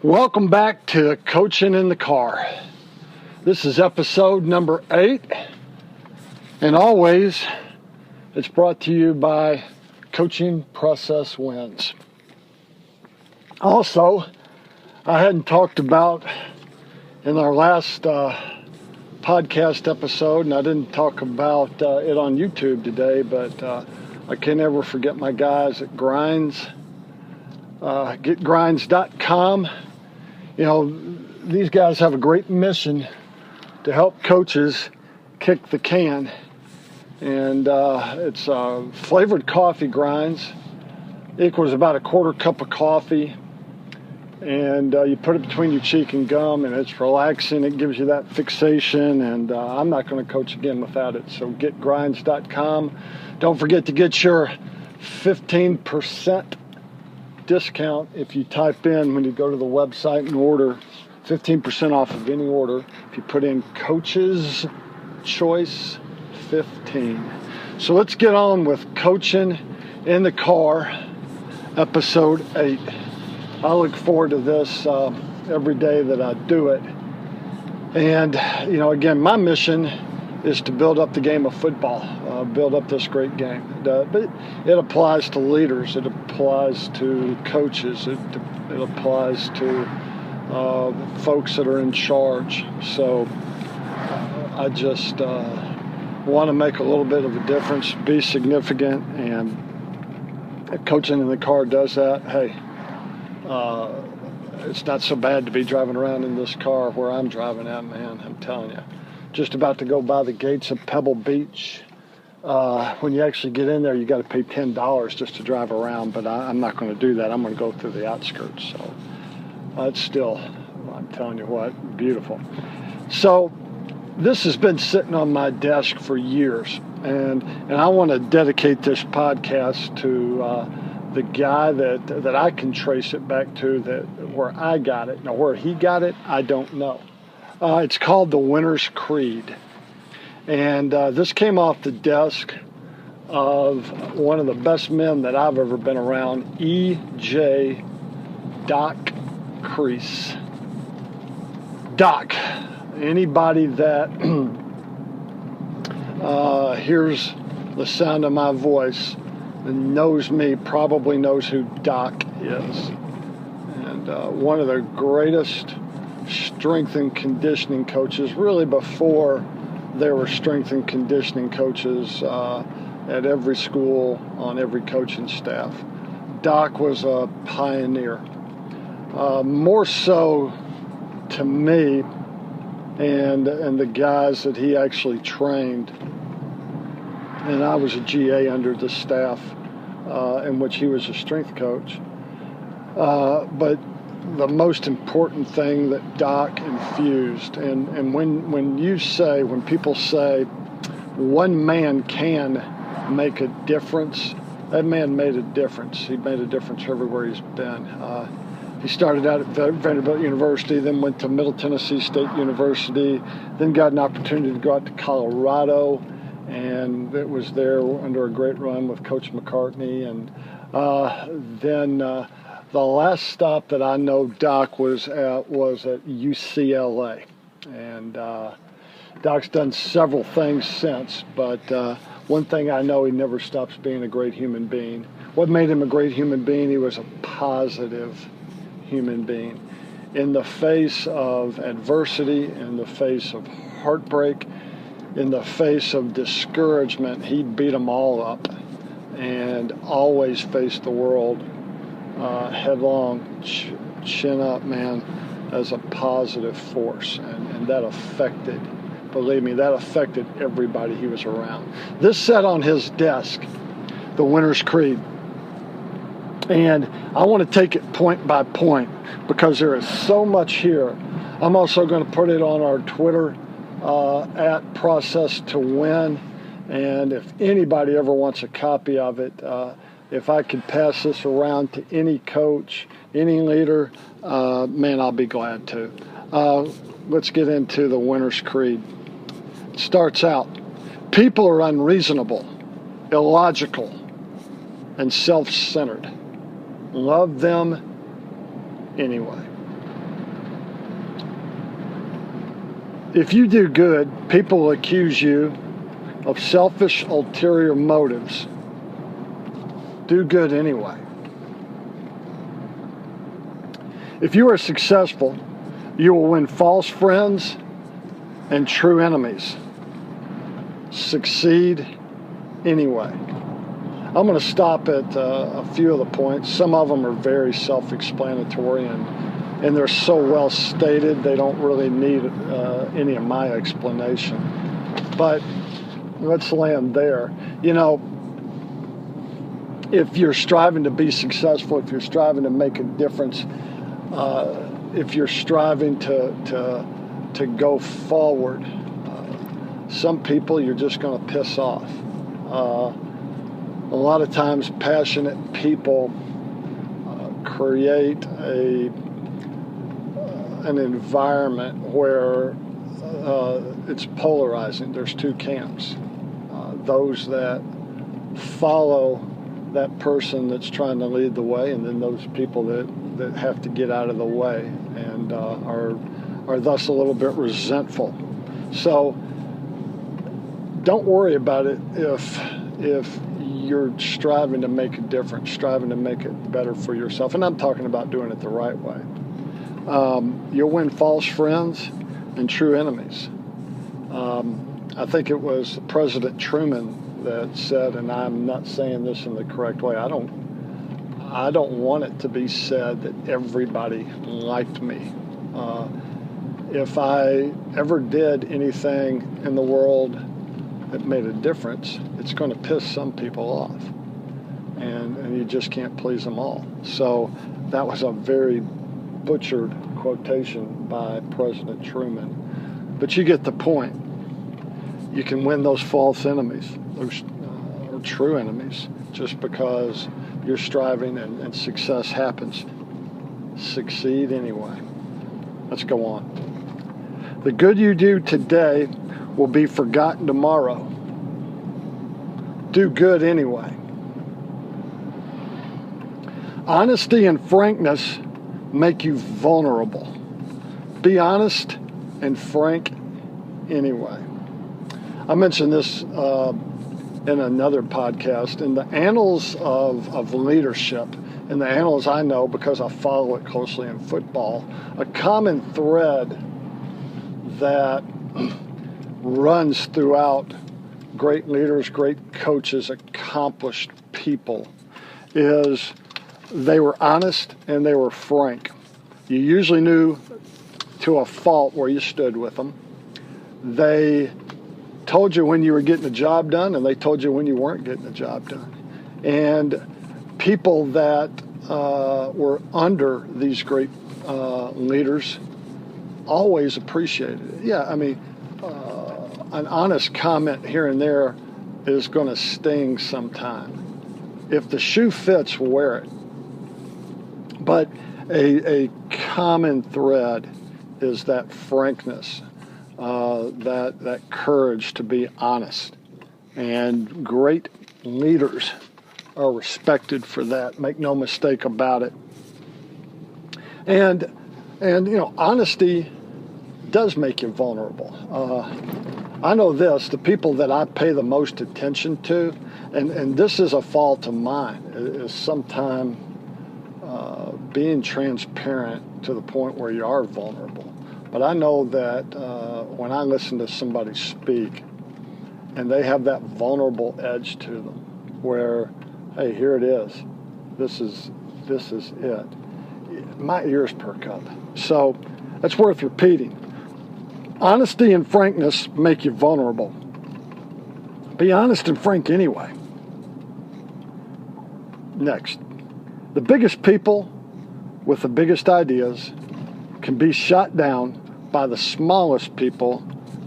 Welcome back to Coaching in the Car. This is episode number 8, and always it's brought to you by Coaching Process Wins. Also, I hadn't talked about in our last podcast episode, and I didn't talk about it on YouTube today, but I can never forget my guys at Grinds, getgrinds.com. You know, these guys have a great mission to help coaches kick the can. And it's flavored coffee grinds. Equals about a quarter cup of coffee. And you put it between your cheek and gum, and it's relaxing. It gives you that fixation. And I'm not going to coach again without it. So getgrinds.com. Don't forget to get your 15% discount if you type in, when you go to the website and order, 15% off of any order if you put in Coach's Choice 15. So let's get on with Coaching in the Car, episode 8. I look forward to this every day that I do it. And, you know, again, my mission is to build up the game of football, build up this great game. But it applies to leaders, it applies to coaches, it applies to folks that are in charge. So I just want to make a little bit of a difference, be significant, and if Coaching in the Car does that, hey, it's not so bad to be driving around in this car where I'm driving at, man, I'm telling you. Just about to go by the gates of Pebble Beach. When you actually get in there, you got to pay $10 just to drive around, but I'm not going to do that. I'm going to go through the outskirts. So it's still, I'm telling you what, beautiful. So this has been sitting on my desk for years, and I want to dedicate this podcast to the guy that I can trace it back to, that where I got it. Now, where he got it, I don't know. It's called the Winner's Creed. And this came off the desk of one of the best men that I've ever been around, E.J. Doc Crease. Doc, anybody that hears the sound of my voice and knows me probably knows who Doc is. And one of the greatest strength and conditioning coaches, really before there were strength and conditioning coaches at every school, on every coaching staff. Doc was a pioneer. More so to me and the guys that he actually trained. And I was a GA under the staff in which he was a strength coach. But the most important thing that Doc infused, and when people say one man can make a difference, that man made a difference. He made a difference everywhere he's been. He started out at Vanderbilt University, then went to Middle Tennessee State University, then got an opportunity to go out to Colorado, and it was there under a great run with Coach McCartney, and then the last stop that I know Doc was at UCLA. And Doc's done several things since, but one thing I know, he never stops being a great human being. What made him a great human being? He was a positive human being. In the face of adversity, in the face of heartbreak, in the face of discouragement, he beat them all up and always faced the world headlong, chin up, man, as a positive force. And that affected, believe me, that affected everybody he was around. This sat on his desk, the Winner's Creed. And I want to take it point by point because there is so much here. I'm also going to put it on our Twitter at Process to Win. And if anybody ever wants a copy of it, if I could pass this around to any coach, any leader, man, I'll be glad to. Let's get into the Winner's Creed. It starts out, people are unreasonable, illogical, and self-centered. Love them anyway. If you do good, people will accuse you of selfish, ulterior motives. Do good anyway. If you are successful, you will win false friends and true enemies. Succeed anyway. I'm going to stop at a few of the points. Some of them are very self-explanatory and they're so well stated they don't really need any of my explanation. But let's land there. You know, if you're striving to be successful, if you're striving to make a difference, if you're striving to go forward, some people you're just going to piss off. A lot of times passionate people create an environment where it's polarizing. There's two camps. Those that follow that person that's trying to lead the way, and then those people that have to get out of the way and are thus a little bit resentful. So don't worry about it if you're striving to make a difference, striving to make it better for yourself. And I'm talking about doing it the right way. You'll win false friends and true enemies. I think it was President Truman that said, and I'm not saying this in the correct way, I don't want it to be said that everybody liked me. If I ever did anything in the world that made a difference, it's going to piss some people off. And you just can't please them all. So that was a very butchered quotation by President Truman. But you get the point. You can win those false enemies, those or true enemies, just because you're striving and success happens. Succeed anyway. Let's go on. The good you do today will be forgotten tomorrow. Do good anyway. Honesty and frankness make you vulnerable. Be honest and frank anyway. I mentioned this in another podcast. In the annals of leadership, in the annals I know because I follow it closely in football, a common thread that runs throughout great leaders, great coaches, accomplished people is they were honest and they were frank. You usually knew to a fault where you stood with them. They told you when you were getting the job done and they told you when you weren't getting the job done. And people that were under these great leaders always appreciated it. Yeah, I mean, an honest comment here and there is going to sting sometime. If the shoe fits, wear it. But a common thread is that frankness, that courage to be honest. And great leaders are respected for that. Make no mistake about it. And you know, honesty does make you vulnerable. I know this, the people that I pay the most attention to, and this is a fault of mine, is sometimes being transparent to the point where you are vulnerable. But I know that when I listen to somebody speak and they have that vulnerable edge to them where, hey, here it is. This is it. My ears perk up. So that's worth repeating. Honesty and frankness make you vulnerable. Be honest and frank anyway. Next, the biggest people with the biggest ideas can be shot down by the smallest people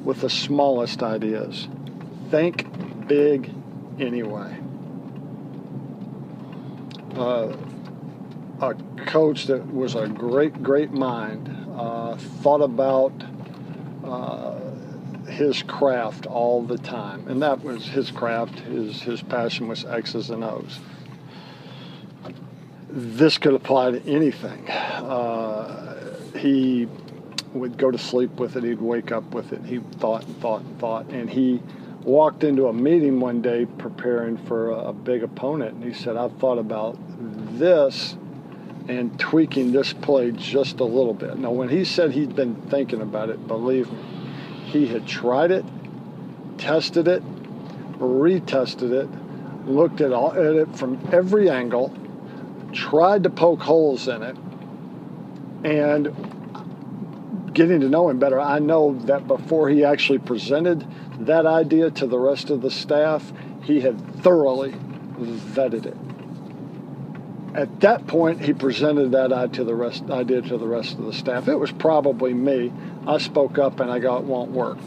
with the smallest ideas. Think big anyway. A coach that was a great mind thought about his craft all the time, and that was his craft. His passion was X's and O's. This could apply to anything. He would go to sleep with it. He'd wake up with it. He thought and thought and thought. And he walked into a meeting one day preparing for a big opponent, and he said, I've thought about this and tweaking this play just a little bit. Now, when he said he'd been thinking about it, believe me, he had tried it, tested it, retested it, looked at it from every angle, tried to poke holes in it, and getting to know him better, I know that before he actually presented that idea to the rest of the staff, he had thoroughly vetted it. At that point, he presented that idea to the rest of the staff. It was probably me. I spoke up and I go, it won't work.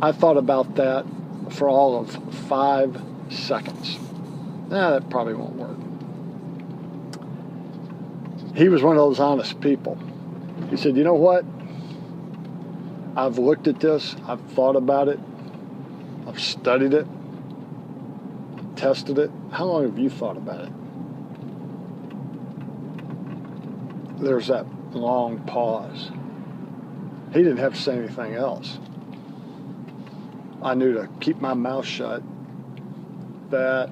I thought about that for all of 5 seconds. That probably won't work. He was one of those honest people. He said, you know what? I've looked at this. I've thought about it. I've studied it. Tested it. How long have you thought about it? There's that long pause. He didn't have to say anything else. I knew to keep my mouth shut, that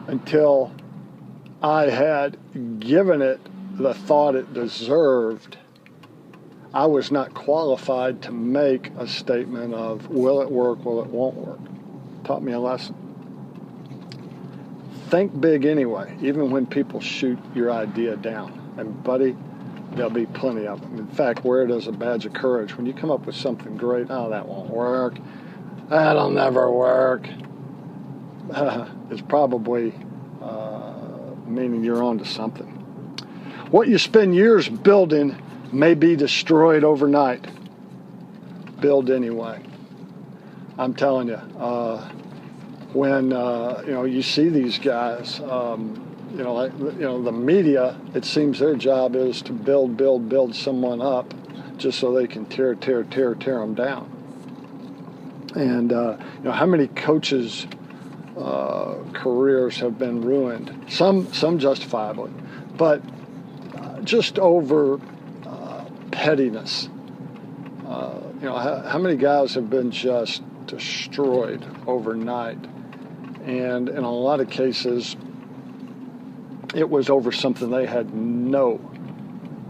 until I had given it the thought it deserved, I was not qualified to make a statement of, will it work, will it won't work. Taught me a lesson. Think big anyway, even when people shoot your idea down. And buddy, there'll be plenty of them. In fact, wear it as a badge of courage. When you come up with something great, oh, that won't work. That'll never work. It's probably meaning you're onto something. What you spend years building may be destroyed overnight. Build anyway. I'm telling you, when you see these guys, the media, it seems their job is to build someone up just so they can tear them down. And how many coaches' careers have been ruined? Some justifiably, but just over pettiness. How many guys have been just destroyed overnight? And in a lot of cases, it was over something they had no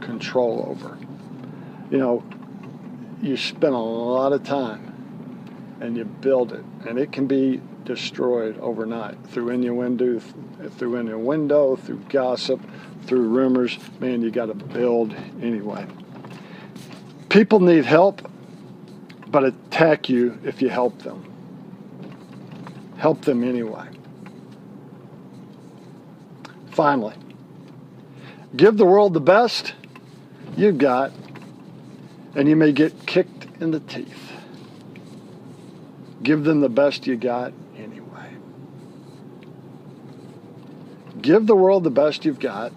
control over. You spend a lot of time and you build it, and it can be destroyed overnight through innuendo, through gossip, through rumors. Man, you got to build anyway. People need help, but attack you if you help them. Help them anyway. Finally, give the world the best you've got, and you may get kicked in the teeth. Give them the best you got anyway. Give the world the best you've got,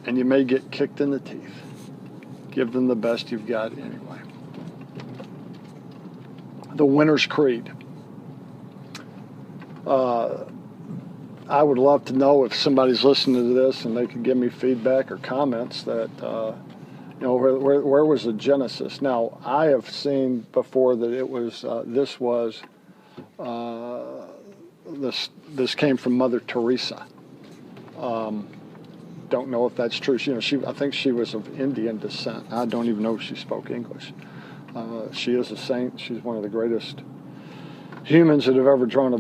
and you may get kicked in the teeth. Give them the best you've got anyway. The winner's creed. I would love to know if somebody's listening to this and they could give me feedback or comments that, where was the genesis? Now, I have seen before that it was, this came from Mother Teresa. Don't know if that's true. I think she was of Indian descent. I don't even know if she spoke English. She is a saint. She's one of the greatest humans that have ever drawn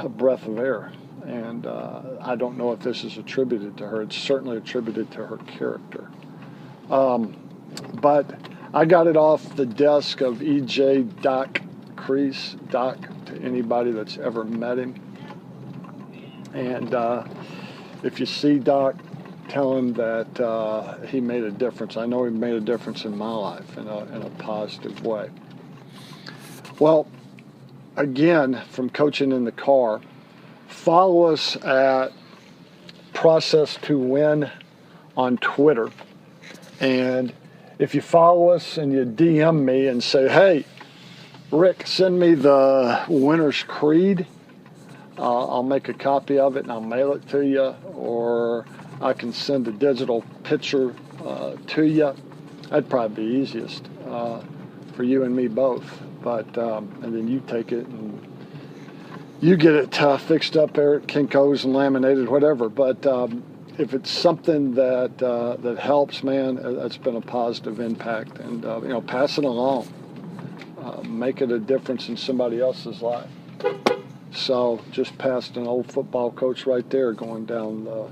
a breath of air. And I don't know if this is attributed to her. It's certainly attributed to her character. But I got it off the desk of E.J. Doc Crease. Doc, to anybody that's ever met him. And if you see Doc, tell him that he made a difference. I know he made a difference in my life in a positive way. Well, again, from Coaching in the Car, follow us at Process to Win on Twitter. And if you follow us and you DM me and say, hey, Rick, send me the winner's creed, I'll make a copy of it and I'll mail it to you, or I can send a digital picture to you. That'd probably be easiest for you and me both. But and then you take it and you get it fixed up there at Kinko's and laminated, whatever. But if it's something that helps, man, that's been a positive impact. And pass it along, make it a difference in somebody else's life. So just passed an old football coach right there going down the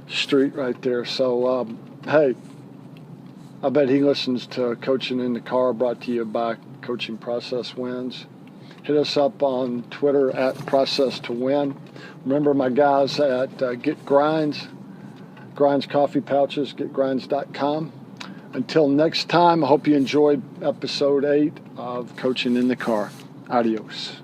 street right there. So hey, I bet he listens to Coaching in the Car, brought to you by Coaching Process Wins. Hit us up on Twitter at Process to Win. Remember my guys at Get Grinds Coffee Pouches, getgrinds.com. Until next time, I hope you enjoyed episode 8 of Coaching in the Car. Adios.